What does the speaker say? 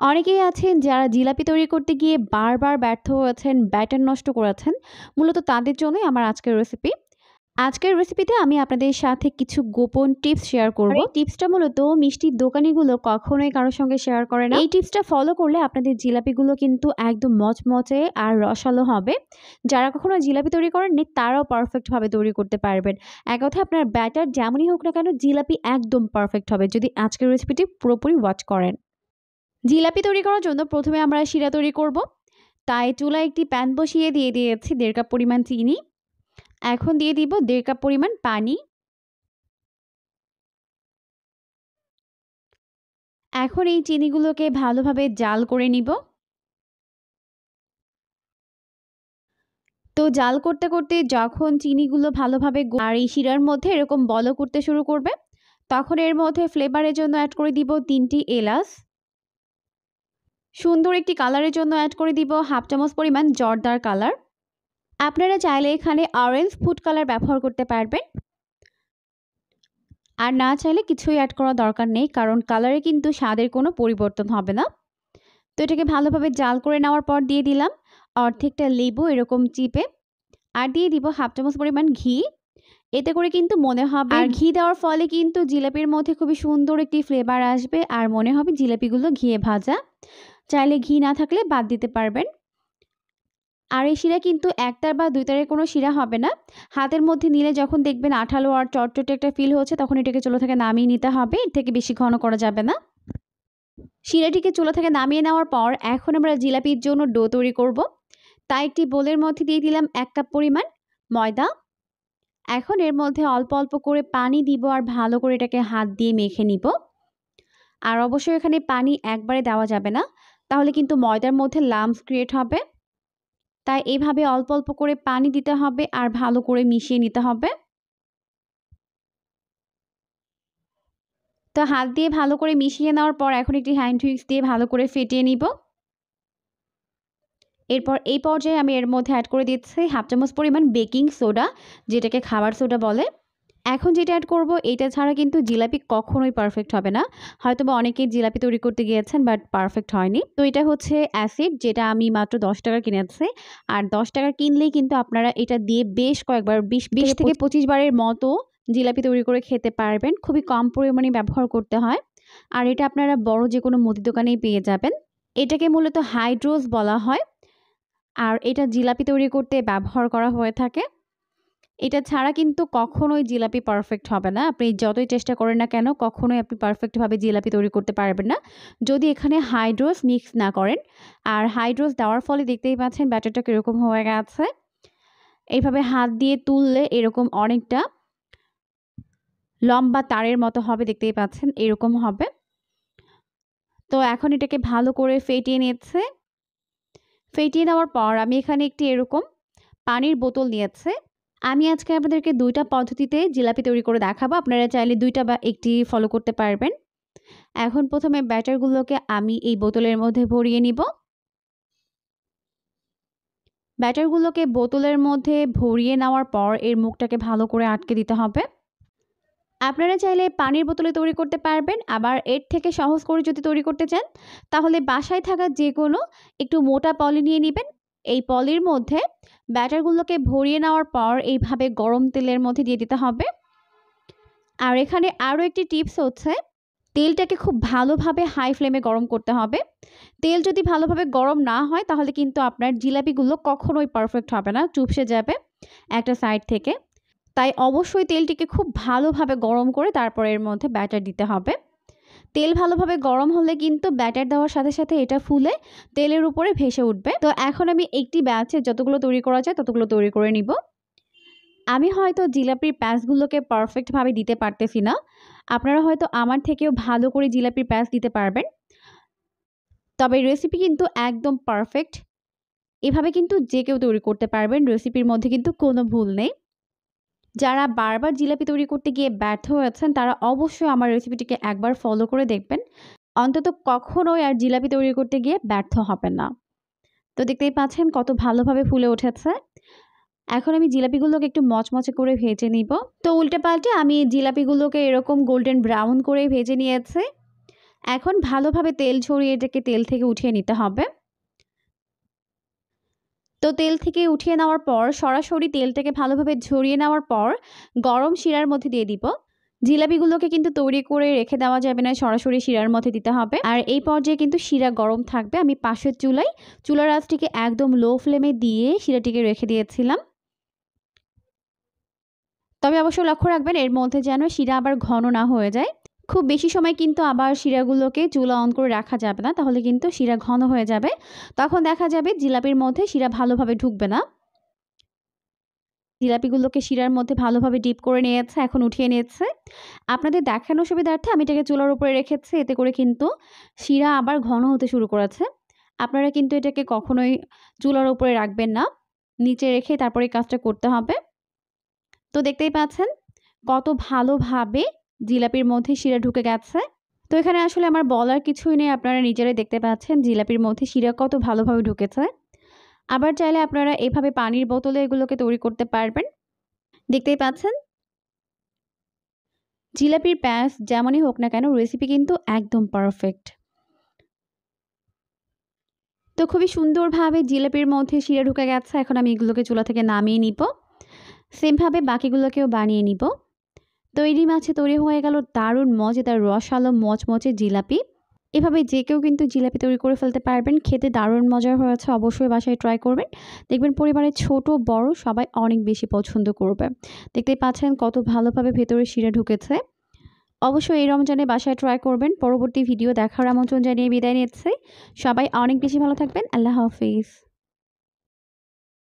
অনেকেই আছেন যারা জিলাপি তৈরি করতে গিয়ে বারবার ব্যর্থ হয়েছেন, ব্যাটার নষ্ট করেছেন। মূলত তাদের জন্যই আমার আজকের রেসিপি। আজকের রেসিপিতে আমি আপনাদের সাথে কিছু গোপন টিপস শেয়ার করব। এই টিপসটা মূলত মিষ্টির দোকানিগুলো কখনোই কারো সঙ্গে শেয়ার করে না। এই টিপসটা ফলো করলে আপনাদের জিলাপিগুলো কিন্তু একদম মচমচে আর রসালো হবে। যারা কখনো জিলাপি তৈরি করেননি তারাও পারফেক্টভাবে তৈরি করতে পারবেন। এক কথায় আপনার ব্যাটার যেমনই হোক না কেন জিলাপি একদম পারফেক্ট হবে যদি আজকের রেসিপিটি পুরোপুরি ওয়াচ করেন। জিলাপি তৈরি করার জন্য প্রথমে আমরা শিরা তৈরি করব। তাই চুলায় একটি প্যান বসিয়ে দিয়ে দিয়েছি 1.5 কাপ পরিমাণ চিনি। এখন দিয়ে দিব 1.5 কাপ পরিমাণ পানি। এখন এই চিনিগুলোকে ভালোভাবে জাল করে নিব। তো জাল করতে করতে যখন চিনিগুলো ভালোভাবে আর এই শিরার মধ্যে এরকম বলক উঠতে শুরু করবে, তখন এর মধ্যে ফ্লেভারের জন্য অ্যাড করে দিব 3টি এলাচ। সুন্দর একটি কালারের জন্য অ্যাড করে দিব 1/2 চামচ পরিমাণ জর্দার কালার। আপনারা চাইলে এখানে অরেঞ্জ ফুড কালার ব্যবহার করতে পারবেন। আর না চাইলে কিছুই অ্যাড করা দরকার নেই, কারণ কালারে কিন্তু স্বাদের কোনো পরিবর্তন হবে না। তো এটাকে ভালোভাবে জাল করে নেওয়ার পর দিয়ে দিলাম অর্ধেকটা লেবু এরকম চিপে। আর দিয়ে দিব 1/2 চামচ পরিমাণ ঘি। এতে করে কিন্তু মনে হবে, আর ঘি দেওয়ার ফলে কিন্তু জিলাপির মধ্যে খুবই সুন্দর একটি ফ্লেভার আসবে আর মনে হবে জিলাপিগুলো ঘিয়ে ভাজা। চাইলে ঘি না থাকলে বাদ দিতে পারবেন। আর এই শিরা কিন্তু একতার বা দুইতারের কোনো শিরা হবে না। হাতের মধ্যে নিলে যখন দেখবেন আঠালো আর চটচটে একটা ফিল হচ্ছে, তখন এটাকে চুলা থেকে নামিয়ে নিতে হবে। এর থেকে বেশি ঘন করা যাবে না। শিরাটিকে চুলা থেকে নামিয়ে নেওয়ার পর এখন আমরা জিলাপির জন্য ডো তৈরি করব। তাই একটি বোলের মধ্যে দিয়ে দিলাম 1 কাপ পরিমাণ ময়দা। এখন এর মধ্যে অল্প অল্প করে পানি দিব আর ভালো করে এটাকে হাত দিয়ে মেখে নিব। আর অবশ্যই এখানে পানি একবারে দেওয়া যাবে না, তাহলে কিন্তু ময়দার মধ্যে লাম্পস ক্রিয়েট হবে। তাই এইভাবে অল্প অল্প করে পানি দিতে হবে আর ভালো করে মিশিয়ে নিতে হবে। তো হাত দিয়ে ভালো করে মিশিয়ে নেওয়ার পর এখন একটি হ্যান্ড হুইক্স দিয়ে ভালো করে ফেটিয়ে নিব। এরপর এই পর্যায়ে আমি এর মধ্যে অ্যাড করে দিচ্ছি 1/2 চামচ পরিমাণ বেকিং সোডা, যেটাকে খাবার সোডা বলে। এখন যেটা অ্যাড করব, এটা ছাড়া কিন্তু জিলাপি কখনোই পারফেক্ট হবে না। হয়তোবা অনেকেই জিলাপি তৈরি করতে গিয়েছেন বাট পারফেক্ট হয়নি। তো এটা হচ্ছে অ্যাসিড, যেটা আমি মাত্র 10 টাকার কিনেছি। আর 10 টাকার কিনলেই কিন্তু আপনারা এটা দিয়ে বেশ কয়েকবার 20 থেকে 25 বারের মতো জিলাপি তৈরি করে খেতে পারবেন। খুবই কম পরিমাণে ব্যবহার করতে হয়। আর এটা আপনারা বড় যে কোনো মুদি দোকানেই পেয়ে যাবেন। এটাকে মূলত হাইড্রোজ বলা হয়। আর এটা জিলাপি তৈরি করতে ব্যবহার করা হয়ে থাকে। এটা ছাড়া কিন্তু কখনোই জিলাপি পারফেক্ট হবে না। আপনি যতই চেষ্টা করেন না কেন, কখনোই আপনি পারফেক্টভাবে জিলাপি তৈরি করতে পারবেন না, যদি এখানে হাইড্রোজ মিক্স না করেন। আর হাইড্রোজ দেওয়ার ফলে দেখতেই পাচ্ছেন ব্যাটারটা কীরকম হয়ে গেছে। এইভাবে হাত দিয়ে তুললে এরকম অনেকটা লম্বা তারের মতো হবে, দেখতেই পাচ্ছেন এরকম হবে। তো এখন এটাকে ভালো করে ফেটিয়ে নিচ্ছে। ফেটিয়ে নেওয়ার পর আমি এখানে একটি এরকম পানির বোতল নিয়েছি। আমি আজকে আপনাদেরকে 2টা পদ্ধতিতে জিলাপি তৈরি করে দেখাবো। আপনারা চাইলে 2টা বা একটি ফলো করতে পারবেন। এখন প্রথমে ব্যাটারগুলোকে আমি এই বোতলের মধ্যে ভরিয়ে নিব। ব্যাটারগুলোকে বোতলের মধ্যে ভরিয়ে নেওয়ার পর এর মুখটাকে ভালো করে আটকে দিতে হবে। আপনারা চাইলে পানির বোতলে তৈরি করতে পারবেন, আবার এর থেকে সহজ করে যদি তৈরি করতে চান, তাহলে বাসায় থাকা যে কোনো একটু মোটা পলি নিয়ে নেবেন। এই পলির মধ্যে ব্যাটারগুলোকে ভরিয়ে নেওয়ার পর এইভাবে গরম তেলের মধ্যে দিয়ে দিতে হবে। আর এখানে আরও একটি টিপস হচ্ছে, তেলটাকে খুব ভালোভাবে হাই ফ্লেমে গরম করতে হবে। তেল যদি ভালোভাবে গরম না হয়, তাহলে কিন্তু আপনার জিলাপিগুলো কখনোই পারফেক্ট হবে না, চুপসে যাবে একটা সাইড থেকে। তাই অবশ্যই তেলটিকে খুব ভালোভাবে গরম করে তারপর এর মধ্যে ব্যাটার দিতে হবে। তেল ভালোভাবে গরম হলে কিন্তু ব্যাটার দেওয়ার সাথে সাথে এটা ফুলে তেলের উপরে ভেসে উঠবে। তো এখন আমি একটি ব্যাচে যতগুলো তৈরি করা যায় ততগুলো তৈরি করে নিব। আমি হয়তো জিলাপির প্যাচগুলোকে পারফেক্টভাবে দিতে পারতেছি না। আপনারা হয়তো আমার থেকেও ভালো করে জিলাপির প্যাচ দিতে পারবেন। তবে রেসিপি কিন্তু একদম পারফেক্ট। এভাবে কিন্তু যে কেউ তৈরি করতে পারবেন। রেসিপির মধ্যে কিন্তু কোনো ভুল নেই। যারা বারবার জিলাপি তৈরি করতে গিয়ে ব্যর্থ হয়েছেন, তারা অবশ্যই আমার রেসিপিটিকে একবার ফলো করে দেখবেন। অন্তত কখনোই আর জিলাপি তৈরি করতে গিয়ে ব্যর্থ হবেন না। তো দেখতেই পাচ্ছেন কত ভালোভাবে ফুলে উঠেছে। এখন আমি জিলাপিগুলোকে একটু মচমচে করে ভেজে নিব। তো উল্টে পাল্টে আমি জিলাপিগুলোকে এরকম গোল্ডেন ব্রাউন করে ভেজে নিয়েছি। এখন ভালোভাবে তেল ঝরিয়ে এটাকে তেল থেকে উঠিয়ে নিতে হবে। তো তেল থেকে উঠিয়ে নেওয়ার পর সরাসরি তেলটাকে ভালোভাবে ঝরিয়ে নেওয়ার পর গরম শিরার মধ্যে দিয়ে দিব। জিলাপিগুলোকে কিন্তু তৈরি করে রেখে দেওয়া যাবে না, সরাসরি শিরার মধ্যে দিতে হবে। আর এই পর্যায়ে কিন্তু শিরা গরম থাকবে। আমি পাশের চুলার আঁচটিকে একদম লো ফ্লেমে দিয়ে শিরাটিকে রেখে দিয়েছিলাম। তবে অবশ্যই লক্ষ্য রাখবেন এর মধ্যে যেন শিরা আবার ঘন না হয়ে যায়। খুব বেশি সময় কিন্তু আবার শিরাগুলোকে চুলা অন করে রাখা যাবে না, তাহলে কিন্তু শিরা ঘন হয়ে যাবে। তখন দেখা যাবে জিলাপির মধ্যে শিরা ভালোভাবে ঢুকবে না। জিলাপিগুলোকে শিরার মধ্যে ভালোভাবে ডিপ করে নিয়েছে, এখন উঠিয়ে নিয়েছে। আপনাদের দেখানোর সুবিধার্থে আমি এটাকে চুলার উপরে রেখেছি, এতে করে কিন্তু শিরা আবার ঘন হতে শুরু করেছে। আপনারা কিন্তু এটাকে কখনোই চুলার উপরে রাখবেন না, নিচে রেখে তারপরে কাজটা করতে হবে। তো দেখতেই পাচ্ছেন কত ভালোভাবে জিলাপির মধ্যে শিরা ঢুকে গেছে। তো এখানে আসলে আমার বলার কিছুই নেই, আপনারা নিজেরাই দেখতে পাচ্ছেন জিলাপির মধ্যে শিরা কত ভালোভাবে ঢুকেছে। আবার চাইলে আপনারা এভাবে পানির বোতলে এগুলোকে তৈরি করতে পারবেন। দেখতেই পাচ্ছেন জিলাপির প্যাঁচ যেমনই হোক না কেন রেসিপি কিন্তু একদম পারফেক্ট। তো খুবই সুন্দরভাবে জিলাপির মধ্যে শিরা ঢুকে গেছে। এখন আমি এগুলোকে চুলা থেকে নামিয়ে নিব। সেমভাবে বাকিগুলোকেও বানিয়ে নিব। তৈরি মাছে তৈরি হয়ে গেল দারুণ মজাদার রসালো মচমচে জিলাপি। এভাবে যে কেউ কিন্তু জিলাপি তৈরি করে ফেলতে পারবেন। খেতে দারুণ মজার হয়েছে, অবশ্যই বাসায় ট্রাই করবেন। দেখবেন পরিবারের ছোট বড় সবাই অনেক বেশি পছন্দ করবে। দেখতেই পাচ্ছেন কত ভালোভাবে ভেতরে শিরা ঢুকেছে। অবশ্যই এই রমজানে বাসায় ট্রাই করবেন। পরবর্তী ভিডিও দেখার আমন্ত্রণ জানিয়ে বিদায় নিচ্ছি। সবাই অনেক বেশি ভালো থাকবেন। আল্লাহ হাফিজ।